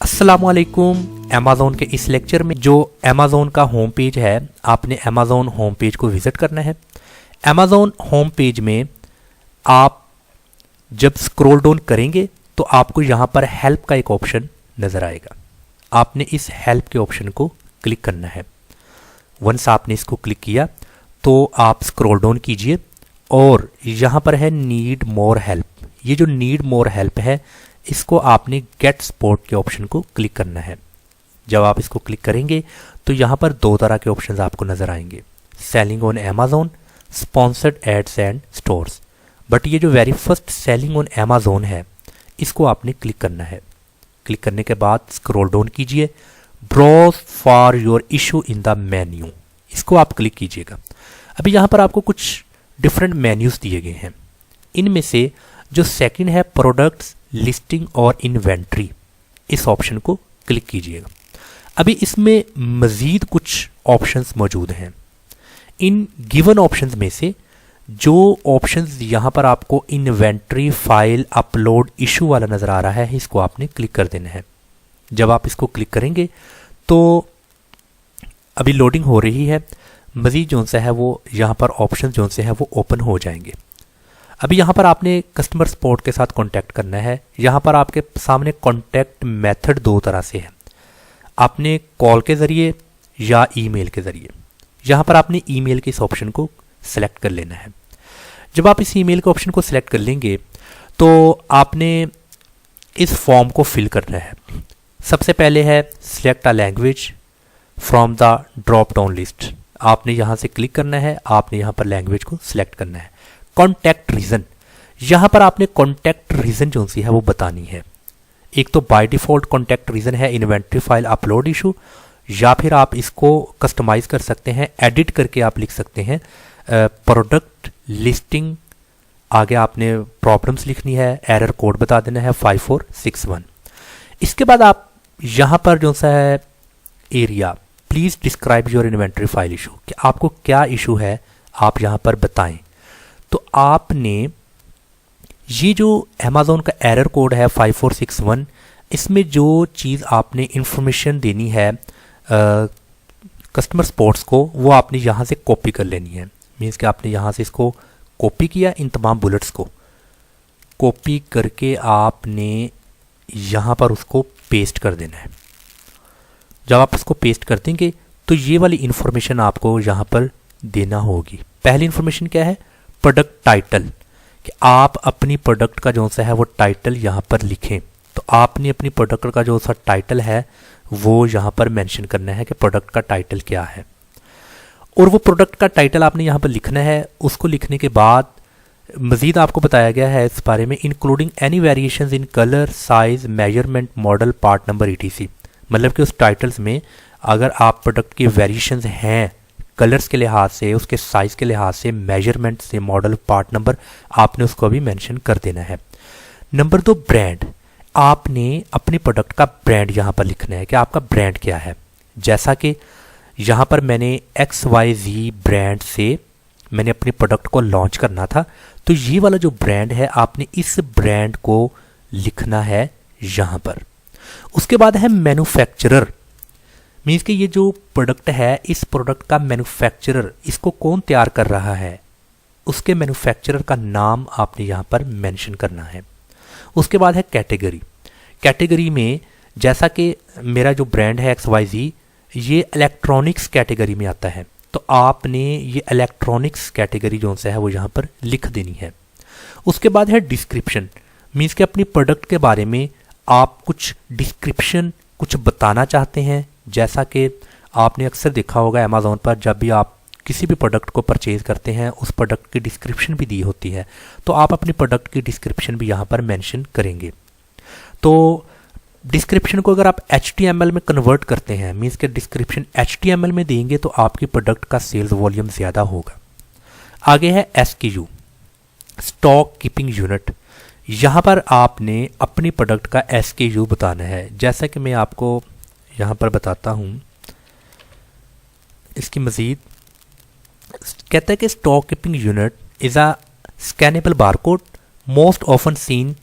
अस्सलामुअलैकुम। अमेज़ॉन के इस लेक्चर में जो अमेज़ॉन का होम पेज है, आपने अमेज़ॉन होम पेज को विज़िट करना है। अमेज़ॉन होम पेज में आप जब स्क्रॉल डाउन करेंगे तो आपको यहाँ पर हेल्प का एक ऑप्शन नज़र आएगा। आपने इस हेल्प के ऑप्शन को क्लिक करना है। वंस आपने इसको क्लिक किया तो आप स्क्रॉल डाउन कीजिए और यहाँ पर है नीड मोर हेल्प। ये जो नीड मोर हेल्प है, इसको आपने गेट सपोर्ट के ऑप्शन को क्लिक करना है। जब आप इसको क्लिक करेंगे तो यहाँ पर दो तरह के ऑप्शंस आपको नज़र आएंगे, selling on Amazon, sponsored ads and stores. But ये जो very first selling on Amazon है, इसको आपने क्लिक करना है। क्लिक करने के बाद स्क्रॉल डाउन कीजिए, browse for your issue in the menu, इसको आप क्लिक कीजिएगा। अभी यहाँ पर आपको कुछ डिफरेंट मेन्यूज दिए गए हैं। इनमें से जो सेकंड है प्रोडक्ट्स, लिस्टिंग और इन्वेंट्री, इस ऑप्शन को क्लिक कीजिएगा। अभी इसमें मज़ीद कुछ ऑप्शंस मौजूद हैं। इन गिवन ऑप्शंस में से जो ऑप्शंस यहाँ पर आपको इन्वेंट्री, फाइल, अपलोड, इशू वाला नज़र आ रहा है, इसको आपने क्लिक कर देना है। जब आप इसको क्लिक करेंगे तो अभी लोडिंग हो रही है, मज़ीद जो सा है वो यहाँ पर ऑप्शन जो से है वो ओपन हो जाएंगे। अभी यहाँ पर आपने कस्टमर सपोर्ट के साथ कांटेक्ट करना है। यहाँ पर आपके सामने कांटेक्ट मेथड दो तरह से है, आपने कॉल के ज़रिए या ईमेल के ज़रिए। यहाँ पर आपने ईमेल के इस ऑप्शन को सिलेक्ट कर लेना है। जब आप इस ईमेल के ऑप्शन को सिलेक्ट कर लेंगे तो आपने इस फॉर्म को फिल करना है। सबसे पहले है select a language from the drop down list. आपने यहाँ से क्लिक करना है, आपने यहाँ पर लैंग्वेज को सिलेक्ट करना है। कॉन्टैक्ट रीज़न, यहाँ पर आपने कॉन्टैक्ट रीज़न जो सी है वो बतानी है। एक तो बाय डिफ़ॉल्ट कॉन्टैक्ट रीज़न है इन्वेंट्री, फाइल, अपलोड, इशू, या फिर आप इसको कस्टमाइज़ कर सकते हैं, एडिट करके आप लिख सकते हैं प्रोडक्ट, लिस्टिंग। आगे आपने प्रॉब्लम्स लिखनी है, एरर कोड बता देना है 5461। इसके बाद आप यहाँ पर जो सा है area, please describe your inventory file issue, कि आपको क्या इशू है आप यहाँ पर बताएं। तो आपने ये जो अमेज़ॉन का एरर कोड है 5461, इसमें जो चीज़ आपने इंफॉर्मेशन देनी है कस्टमर सपोर्ट्स को, वो आपने यहाँ से कॉपी कर लेनी है। मीन्स कि आपने यहाँ से इसको कॉपी किया, इन तमाम बुलेट्स को कॉपी करके आपने यहाँ पर उसको पेस्ट कर देना है। जब आप इसको पेस्ट कर देंगे तो ये वाली इंफॉर्मेशन आपको यहाँ पर देना होगी। पहली इंफॉर्मेशन क्या है? प्रोडक्ट टाइटल, कि आप अपनी प्रोडक्ट का जो सा है वो टाइटल यहाँ पर लिखें। तो आपने अपनी प्रोडक्ट का जो सा टाइटल है वो यहाँ पर मेंशन करना है कि प्रोडक्ट का टाइटल क्या है, और वो प्रोडक्ट का टाइटल आपने यहाँ पर लिखना है। उसको लिखने के बाद मज़ीद आपको बताया गया है इस बारे में, including any variations in colour, size, measurement, model, part number, etc. मतलब कि उस टाइटल्स में अगर आप प्रोडक्ट की वेरिएशंस हैं कलर्स के लिहाज से, उसके साइज़ के लिहाज से, मेजरमेंट से, मॉडल, पार्ट नंबर, आपने उसको भी मेंशन कर देना है। Number 2, brand. आपने अपने प्रोडक्ट का ब्रांड यहाँ पर लिखना है कि आपका ब्रांड क्या है। जैसा कि यहाँ पर मैंने XYZ ब्रांड से मैंने अपने प्रोडक्ट को लॉन्च करना था, तो ये वाला जो ब्रांड है आपने इस ब्रांड को लिखना है यहाँ पर। उसके बाद है मैन्युफैक्चरर, मीन्स कि ये जो प्रोडक्ट है, इस प्रोडक्ट का मैन्युफैक्चरर, इसको कौन तैयार कर रहा है, उसके मैन्युफैक्चरर का नाम आपने यहाँ पर मेंशन करना है। उसके बाद है कैटेगरी। कैटेगरी में जैसा कि मेरा जो ब्रांड है XYZ, ये इलेक्ट्रॉनिक्स कैटेगरी में आता है, तो आपने ये इलेक्ट्रॉनिक्स कैटेगरी जो सा है वो यहाँ पर लिख देनी है। उसके बाद है डिस्क्रिप्शन, मीन्स कि अपनी प्रोडक्ट के बारे में आप कुछ डिस्क्रिप्शन कुछ बताना चाहते हैं। जैसा कि आपने अक्सर देखा होगा अमेज़ॉन पर, जब भी आप किसी भी प्रोडक्ट को परचेज़ करते हैं उस प्रोडक्ट की डिस्क्रिप्शन भी दी होती है, तो आप अपनी प्रोडक्ट की डिस्क्रिप्शन भी यहाँ पर मेंशन करेंगे। तो डिस्क्रिप्शन को अगर आप HTML में कन्वर्ट करते हैं, मीन्स के डिस्क्रिप्शन HTML में देंगे, तो आपकी प्रोडक्ट का सेल्स वॉल्यूम ज़्यादा होगा। आगे है SKU, स्टॉक कीपिंग यूनिट। यहाँ पर आपने अपनी प्रोडक्ट का SKU बताना है। जैसा कि मैं आपको यहाँ पर बताता हूँ, इसकी मज़ीद कहता है कि stock keeping unit is a scannable barcode most often seen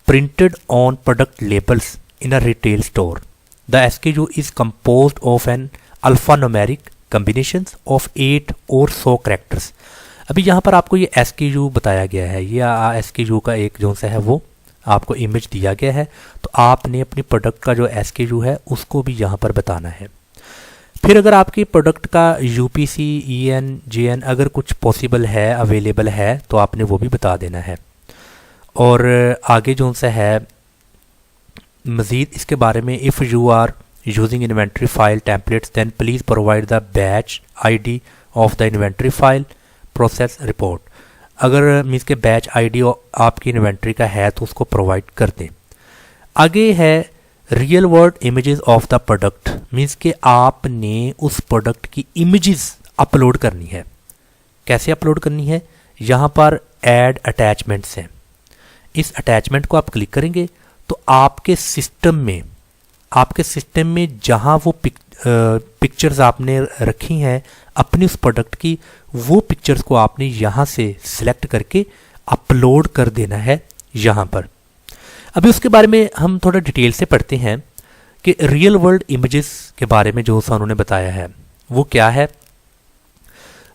printed on product labels in a retail store. The SKU is composed of an alphanumeric combinations of 8 or so characters. अभी यहाँ पर आपको ये SKU बताया गया है, ये SKU का एक जो सा है वो आपको इमेज दिया गया है, तो आपने अपनी प्रोडक्ट का जो SKU है उसको भी यहाँ पर बताना है। फिर अगर आपकी प्रोडक्ट का UPC, EN, JN अगर कुछ पॉसिबल है, अवेलेबल है, तो आपने वो भी बता देना है। और आगे जो सा है मज़ीद इसके बारे में, if you are using inventory file templates then please provide the batch ID of the inventory file process report. अगर मीन्स के बैच ID आपकी इन्वेंट्री का है तो उसको प्रोवाइड कर दें। आगे है real world images of the product, means के आपने उस प्रोडक्ट की इमेजेस अपलोड करनी है। कैसे अपलोड करनी है? यहाँ पर ऐड अटैचमेंट्स हैं, इस अटैचमेंट को आप क्लिक करेंगे तो आपके सिस्टम में जहाँ वो पिक्चर्स आपने रखी हैं अपनी उस प्रोडक्ट की, वो पिक्चर्स को आपने यहाँ से सिलेक्ट करके अपलोड कर देना है यहाँ पर। अभी उसके बारे में हम थोड़ा डिटेल से पढ़ते हैं कि रियल वर्ल्ड इमेजेस के बारे में जो उन्होंने बताया है वो क्या है।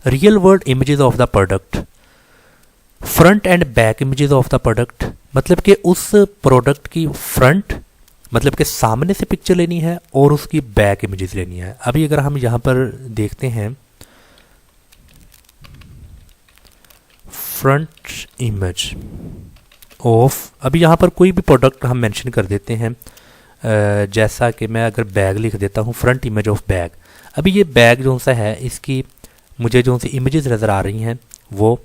Real world images of the product, front end back images of the product, मतलब कि उस प्रोडक्ट की फ्रंट मतलब कि सामने से पिक्चर लेनी है और उसकी बैक इमेजेस लेनी है। अभी अगर हम यहाँ पर देखते हैं फ्रंट इमेज ऑफ, अभी यहाँ पर कोई भी प्रोडक्ट हम मेंशन कर देते हैं, जैसा कि मैं अगर बैग लिख देता हूँ फ्रंट इमेज ऑफ बैग। अभी ये बैग जो सा है इसकी मुझे जो सी इमेजेस नज़र आ रही हैं वो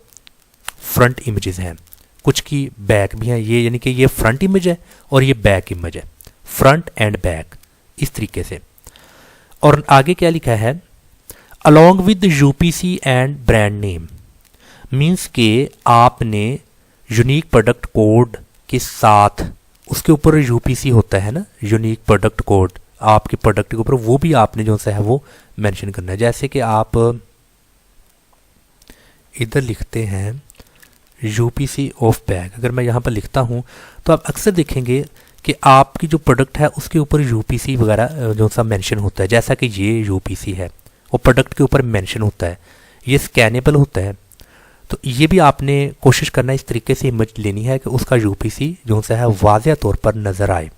फ्रंट इमेजेस हैं, कुछ की बैक भी हैं, ये यानी कि ये फ्रंट इमेज है और ये बैक इमेज है, फ्रंट एंड बैक इस तरीके से। और आगे क्या लिखा है, along with UPC and brand name, means के आपने यूनिक प्रोडक्ट कोड के साथ, उसके ऊपर UPC होता है ना, यूनिक प्रोडक्ट कोड आपके प्रोडक्ट के ऊपर, वो भी आपने जो सा है वो मेंशन करना है। जैसे कि आप इधर लिखते हैं UPC ऑफ बैग, अगर मैं यहाँ पर लिखता हूँ तो आप अक्सर देखेंगे कि आपकी जो प्रोडक्ट है उसके ऊपर UPC वगैरह जो सा मेंशन होता है। जैसा कि ये UPC है वो प्रोडक्ट के ऊपर मेंशन होता है, ये स्कैनेबल होता है, तो ये भी आपने कोशिश करना इस तरीके से इमेज लेनी है कि उसका UPC जो सा है वाज़ेह तौर पर नज़र आए।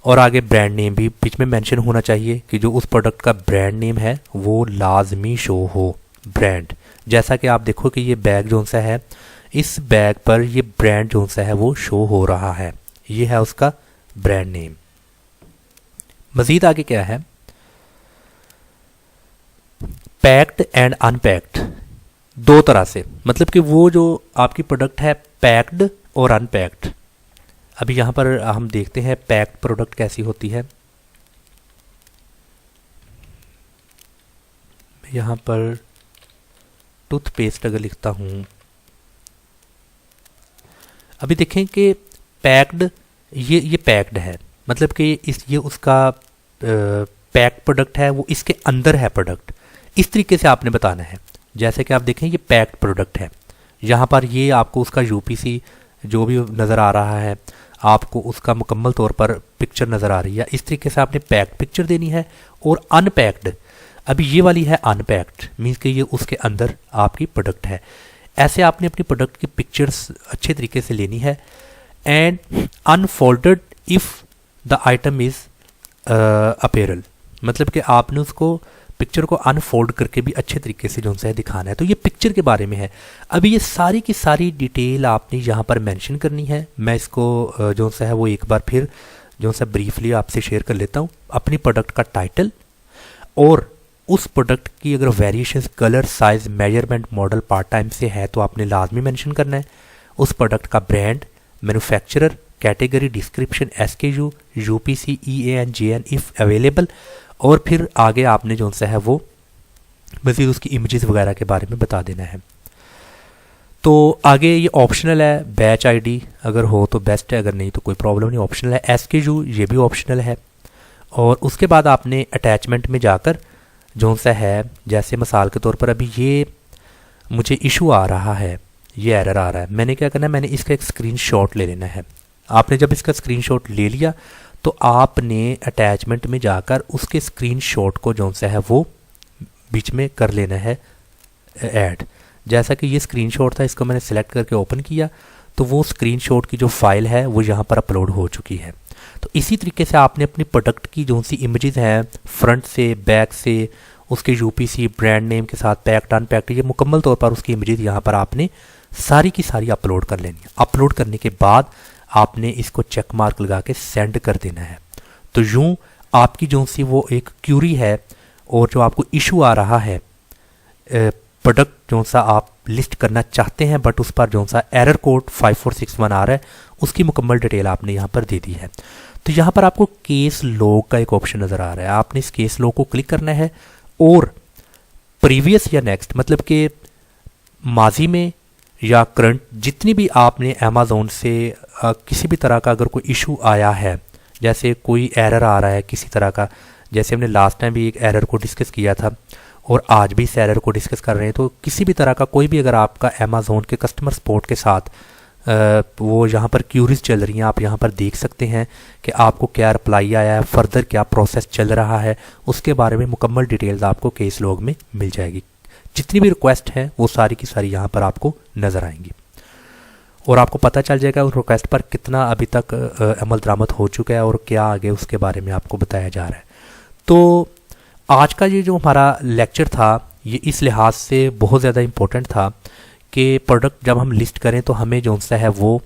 और आगे ब्रांड नेम भी बीच में मेंशन होना चाहिए कि जो उस प्रोडक्ट का ब्रांड नेम है वो लाजमी शो हो, ब्रांड। जैसा कि आप देखो कि ये बैग जो सा है, इस बैग पर ये ब्रांड जो सा है वो शो हो रहा है, ये है उसका ब्रांड नेम। मज़ीद आगे क्या है, पैक्ड एंड अनपैक्ड, दो तरह से, मतलब कि वो जो आपकी प्रोडक्ट है पैक्ड और अनपैक्ड। अभी यहाँ पर हम देखते हैं पैक्ड प्रोडक्ट कैसी होती है। यहाँ पर टूथपेस्ट अगर लिखता हूँ, अभी देखें कि पैक्ड, ये पैक्ड है, मतलब कि ये उसका पैक्ड प्रोडक्ट है, वो इसके अंदर है प्रोडक्ट, इस तरीके से आपने बताना है। जैसे कि आप देखें ये पैक्ड प्रोडक्ट है, यहाँ पर ये आपको उसका UPC जो भी नज़र आ रहा है, आपको उसका मुकम्मल तौर पर पिक्चर नज़र आ रही है, इस तरीके से आपने पैक्ड पिक्चर देनी है। और अनपैक्ड, अभी ये वाली है अनपैक्ड, मीन्स कि ये उसके अंदर आपकी प्रोडक्ट है। ऐसे आपने अपनी प्रोडक्ट की पिक्चर्स अच्छे तरीके से लेनी है। And unfolded if the item is apparel, मतलब कि आपने उसको पिक्चर को अनफोल्ड करके भी अच्छे तरीके से जो है दिखाना है। तो ये पिक्चर के बारे में है। अभी ये सारी की सारी डिटेल आपने यहाँ पर मेंशन करनी है। मैं इसको जो सा है वो एक बार फिर जो सा ब्रीफली आपसे शेयर कर लेता हूँ। अपनी प्रोडक्ट का टाइटल और उस प्रोडक्ट की अगर variations, colour, size, measurement, model part time से है तो आपने लाजमी मेंशन करना है। उस प्रोडक्ट का brand, manufacturer, category, description, SKU, UPC, EAN, JN if available, और फिर आगे आपने जो सा है वो मज़ीद उसकी इमेजेस वगैरह के बारे में बता देना है। तो आगे ये ऑप्शनल है, बैच ID अगर हो तो बेस्ट है, अगर नहीं तो कोई प्रॉब्लम नहीं, ऑप्शनल है। SKU ये भी ऑप्शनल है। और उसके बाद आपने अटैचमेंट में जाकर जो सा है, जैसे मिसाल के तौर पर अभी ये मुझे इशू आ रहा है, ये एरर आ रहा है, मैंने क्या करना है, मैंने इसका एक स्क्रीनशॉट ले लेना है। आपने जब इसका स्क्रीनशॉट ले लिया तो आपने अटैचमेंट में जाकर उसके स्क्रीनशॉट को जो सा है वो बीच में कर लेना है ऐड। जैसा कि ये स्क्रीनशॉट था, इसको मैंने सेलेक्ट करके ओपन किया तो वो स्क्रीनशॉट की जो फाइल है वो यहाँ पर अपलोड हो चुकी है। तो इसी तरीके से आपने अपनी प्रोडक्ट की जो सी इमेजेस हैं फ्रंट से, बैक से, उसके यूपीसी ब्रांड नेम के साथ, पैक्ड अनपैक्ड, ये मुकम्मल तौर पर उसकी इमेजेस यहाँ पर आपने सारी की सारी अपलोड कर लेनी है। अपलोड करने के बाद आपने इसको चेक मार्क लगा के सेंड कर देना है। तो यूँ आपकी जो सी वो एक क्यूरी है और जो आपको इशू आ रहा है प्रोडक्ट जो सा आप लिस्ट करना चाहते हैं बट उस पर जो सा एरर कोड 5461 आ रहा है, उसकी मुकम्मल डिटेल आपने यहाँ पर दे दी है। तो यहाँ पर आपको केस लॉग का एक ऑप्शन नज़र आ रहा है, आपने इस केस लॉग को क्लिक करना है और प्रीवियस या नेक्स्ट, मतलब कि माजी में या करंट जितनी भी आपने अमेज़ॉन से किसी भी तरह का अगर कोई इशू आया है, जैसे कोई एरर आ रहा है किसी तरह का, जैसे हमने लास्ट टाइम भी एक एरर को डिस्कस किया था और आज भी इस एरर को डिस्कस कर रहे हैं, तो किसी भी तरह का कोई भी अगर आपका अमेज़ॉन के कस्टमर सपोर्ट के साथ वो यहाँ पर क्यूरीज चल रही हैं, आप यहाँ पर देख सकते हैं कि आपको क्या रिप्लाई आया है, फर्दर क्या प्रोसेस चल रहा है, उसके बारे में मुकम्मल डिटेल्स आपको केस लॉग में मिल जाएगी। जितनी भी रिक्वेस्ट हैं वो सारी की सारी यहाँ पर आपको नज़र आएंगी और आपको पता चल जाएगा उस रिक्वेस्ट पर कितना अभी तक अमल दरामद हो चुका है और क्या आगे उसके बारे में आपको बताया जा रहा है। तो आज का ये जो हमारा लेक्चर था ये इस लिहाज से बहुत ज़्यादा इम्पोर्टेंट था कि प्रोडक्ट जब हम लिस्ट करें तो हमें जो सा है वो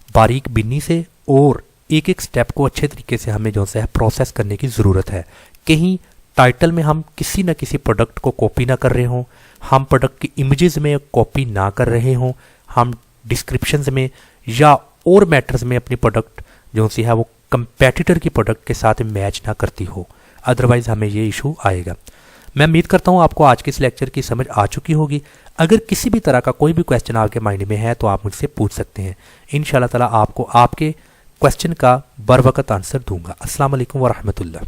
बारीक बिन्नी से और एक एक स्टेप को अच्छे तरीके से हमें जो सा है प्रोसेस करने की ज़रूरत है। कहीं टाइटल में हम किसी न किसी प्रोडक्ट को कॉपी ना कर रहे हों, हम प्रोडक्ट की इमेजेस में कॉपी ना कर रहे हों, हम डिस्क्रिप्शंस में या और मैटर्स में अपनी प्रोडक्ट जो सी है वो कंपेटिटर की प्रोडक्ट के साथ मैच ना करती हो, अदरवाइज़ हमें ये इशू आएगा। मैं उम्मीद करता हूँ आपको आज के इस लेक्चर की समझ आ चुकी होगी। अगर किसी भी तरह का कोई भी क्वेश्चन आपके माइंड में है तो आप मुझसे पूछ सकते हैं। इंशाल्लाह ताला आपको आपके क्वेश्चन का बर वक्त आंसर दूंगा। अस्सलाम वालेकुम व रहमतुल्लाह।